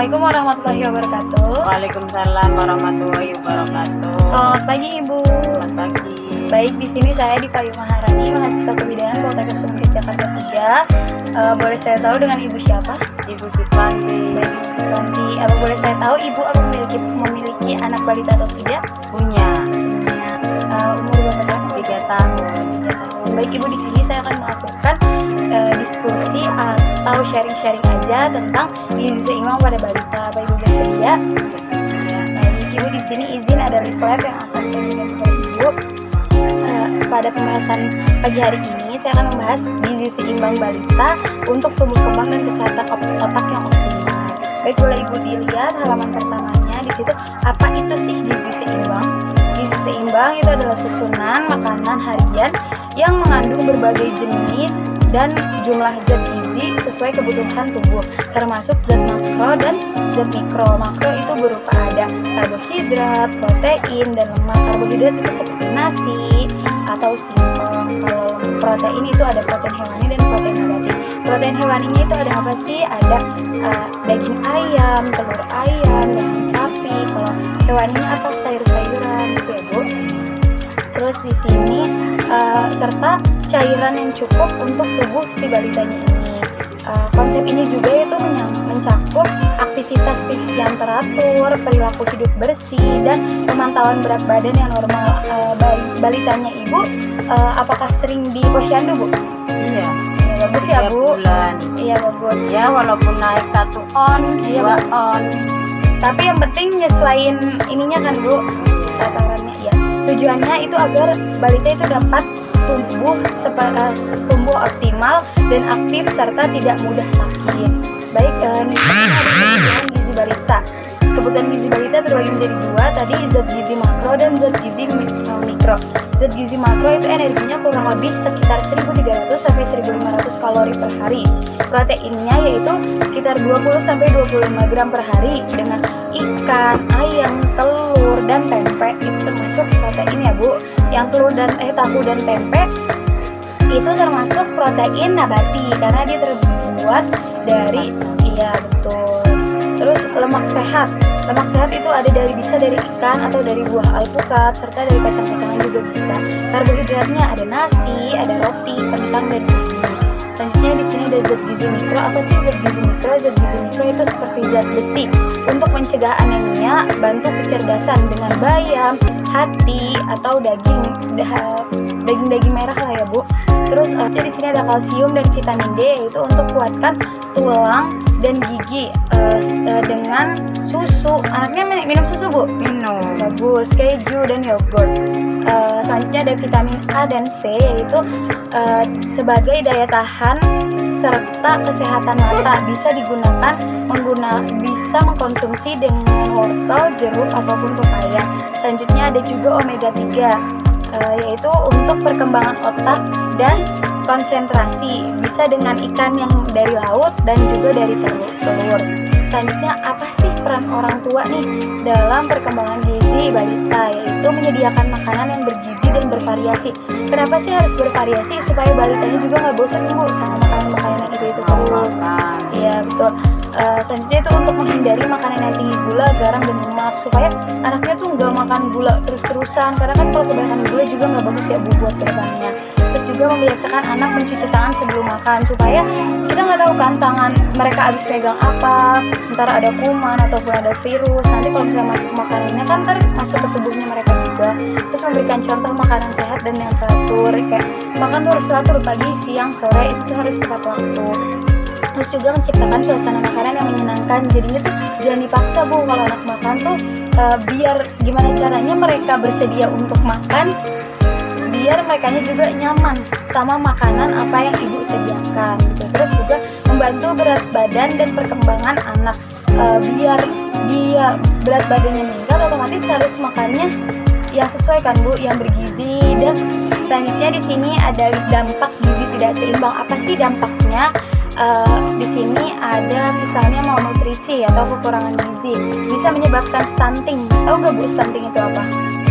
Assalamualaikum warahmatullahi wabarakatuh. Waalaikumsalam warahmatullahi wabarakatuh. Selamat pagi Ibu. Selamat pagi. Baik, di sini saya Dipa Yu Maharani, mahasiswa kebidanan Poltekkes Unkris Jakarta 3. Boleh saya tahu dengan Ibu siapa? Ibu Siswanti. Baik, Ibu Siswanti. Apa boleh saya tahu Ibu apa memiliki anak balita atau tidak? Punya Umur berapa tahun? 3 tahun. 3 tahun. Baik Ibu, di sini saya akan melakukan diskusi atau sharing-sharing aja tentang gizi seimbang pada balita. Apa Ibu bersedia? Baik Ibu, di sini izin ada leaflet yang akan saya berikan kepada Ibu. Pada pembahasan pagi hari ini saya akan membahas gizi seimbang balita untuk tumbuh kembang dan kesehatan otak yang optimal. Baik, boleh Ibu dilihat halaman pertamanya. Di situ apa itu sih gizi seimbang? Gizi seimbang itu adalah susunan makanan harian yang mengandung berbagai jenis dan jumlah zat gizi sesuai kebutuhan tubuh, termasuk zat makro dan zat mikro. Makro itu berupa ada karbohidrat, protein, dan lemak. Karbohidrat itu seperti nasi atau singkong. Kalau protein itu ada protein hewani dan protein nabati. Protein hewaninya itu ada apa sih? Ada daging ayam, telur ayam, daging sapi. Kalau hewaninya apa? Sayur-sayuran gitu ya Bu. Terus di sini serta cairan yang cukup untuk tubuh si balitanya ini. Konsep ini juga itu mencakup aktivitas fisik yang teratur, perilaku hidup bersih, dan pemantauan berat badan yang normal. Balitanya Ibu apakah sering di posyandu Bu? Iya. Bagus ya Bu. Bulan. Iya bagus. Ya, walaupun naik 1 on, 2 on. Tapi yang penting nyesuaiin ininya kan Bu, tatarannya ya. Tujuannya itu agar balita itu dapat tumbuh optimal dan aktif serta tidak mudah sakit. Baik, ini ada kebutuhan gizi balita. Kebutuhan gizi balita terbagi menjadi 2 tadi, zat gizi makro dan zat gizi mikro. Zat gizi makro itu energinya kurang lebih sekitar 1.300 sampai 1.500 kalori per hari. Proteinnya yaitu sekitar 20 sampai 25 gram per hari dengan ikan, ayam, telur, dan tempe. Itu termasuk protein ya Bu. Yang telur dan tahu dan tempe itu termasuk protein nabati karena dia terbuat dari betul. Terus lemak sehat. Lemak sehat itu bisa dari ikan atau dari buah alpukat serta dari kacang-kacangan juga bisa. Karbohidratnya ada nasi, ada roti, kentang, dan susu. Selanjutnya di sini ada zat gizi mikro. Apa sih zat gizi mikro? Zat gizi mikro itu seperti zat besi untuk mencegah anemia, bantu kecerdasan dengan bayam, hati, atau daging merah lah ya Bu. Terus di sini ada kalsium dan vitamin D yaitu untuk kuatkan tulang dan gigi dengan susu. Anaknya minum susu Bu? Minum. Bagus, keju dan yogurt. Selanjutnya ada vitamin A dan C yaitu sebagai daya tahan serta kesehatan mata. Bisa mengkonsumsi dengan wortel, jeruk ataupun pepaya. Selanjutnya ada juga omega 3 yaitu untuk perkembangan otak dan konsentrasi. Bisa dengan ikan yang dari laut dan juga dari telur. Selanjutnya apa sih peran orang tua nih dalam perkembangan gizi balita? Yaitu menyediakan makanan yang bergizi dan bervariasi. Kenapa sih harus bervariasi? Supaya balitanya juga nggak bosan Bu sama makanan-makanan yang itu terus. Iya betul. Selanjutnya itu untuk menghindari makanan yang tinggi gula, garam, dan lemak supaya anaknya tuh nggak makan gula terus-terusan karena kan kalau kebanyakan gula juga nggak bagus ya Bu buat kedepannya. Terus juga membiasakan anak mencuci tangan sebelum makan supaya kita nggak tahu kan tangan mereka habis pegang apa, ntar ada kuman ataupun ada virus. Nanti kalau misalnya masuk makanannya kan ntar masuk ke tubuhnya mereka juga. Terus memberikan contoh makanan sehat dan yang teratur, kayak makan tuh harus teratur pagi, siang, sore itu tuh harus tepat waktu. Terus juga menciptakan suasana makanan yang menyenangkan. Jadinya tuh jangan dipaksa Bu kalau anak makan tuh biar gimana caranya mereka bersedia untuk makan, biar mereka juga nyaman sama makanan apa yang Ibu sediakan gitu. Terus juga membantu berat badan dan perkembangan anak. Biar dia berat badannya meningkat, otomatis harus makannya yang sesuai kan Bu, yang bergizi. Dan selanjutnya di sini ada dampak gizi tidak seimbang. Apa sih dampaknya? Di sini ada misalnya malnutrisi atau kekurangan gizi, bisa menyebabkan stunting. Tahu gak Bu stunting itu apa?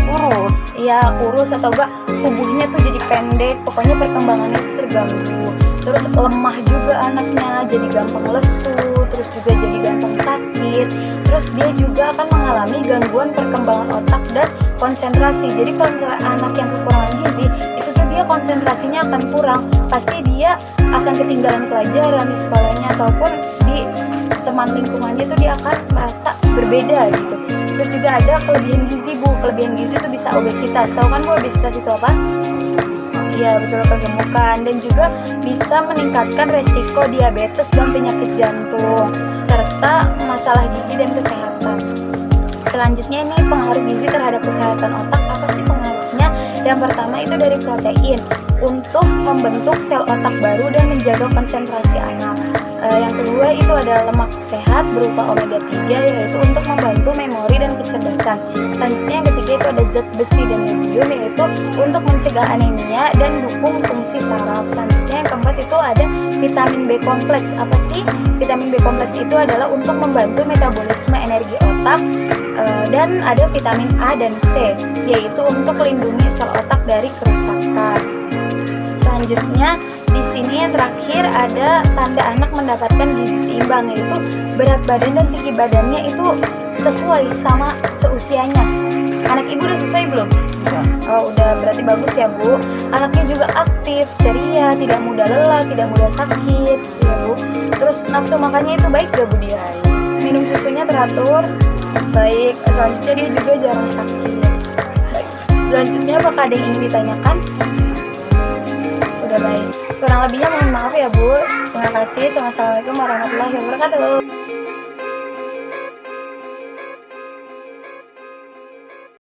Kurus. Iya, kurus atau enggak tubuhnya tuh jadi pendek, pokoknya perkembangannya itu terganggu. Terus lemah juga anaknya, jadi gampang lesu, terus juga jadi gampang sakit. Terus dia juga akan mengalami gangguan perkembangan otak dan konsentrasi. Jadi kalau misalnya anak yang kekurangan gizi, itu tuh dia konsentrasinya akan kurang. Pasti dia akan ketinggalan pelajaran di sekolahnya ataupun di teman lingkungannya tuh dia akan merasa berbeda gitu. Terus juga ada kelebihan gizi Bu. Kelebihan gizi itu bisa obesitas. Tahu kan Bu obesitas itu apa? Iya betul, kegemukan. Dan juga bisa meningkatkan resiko diabetes dan penyakit jantung serta masalah gigi dan kesehatan. Selanjutnya ini pengaruh gizi terhadap kesehatan otak. Apa sih pengaruhnya? Yang pertama itu dari protein untuk membentuk sel otak baru dan menjaga konsentrasi anak. Yang kedua itu ada lemak sehat berupa omega 3 yaitu untuk membantu memori dan kecerdasan. Selanjutnya yang ketiga itu ada zat besi dan yodium yaitu untuk mencegah anemia dan dukung fungsi saraf. Selanjutnya yang keempat itu ada vitamin B kompleks. Apa sih? Vitamin B kompleks itu adalah untuk membantu metabolisme energi otak. Dan ada vitamin A dan C yaitu untuk melindungi sel otak dari kerusakan. Selanjutnya di sini yang terakhir ada tanda anak mendapatkan gizi seimbang yaitu berat badan dan tinggi badannya itu sesuai sama seusianya. Anak ibu udah sesuai belum? Oh udah, berarti bagus ya Bu. Anaknya juga aktif, ceria, tidak mudah lelah, tidak mudah sakit ya Bu. Terus nafsu makannya itu baik gak Bu dia? Minum susunya teratur, baik. Selanjutnya dia juga jarang sakit. Baik. Selanjutnya apakah ada yang ingin ditanyakan? Udah baik. Kurang lebihnya mohon maaf ya Bu. Terima kasih. Assalamualaikum warahmatullahi wabarakatuh.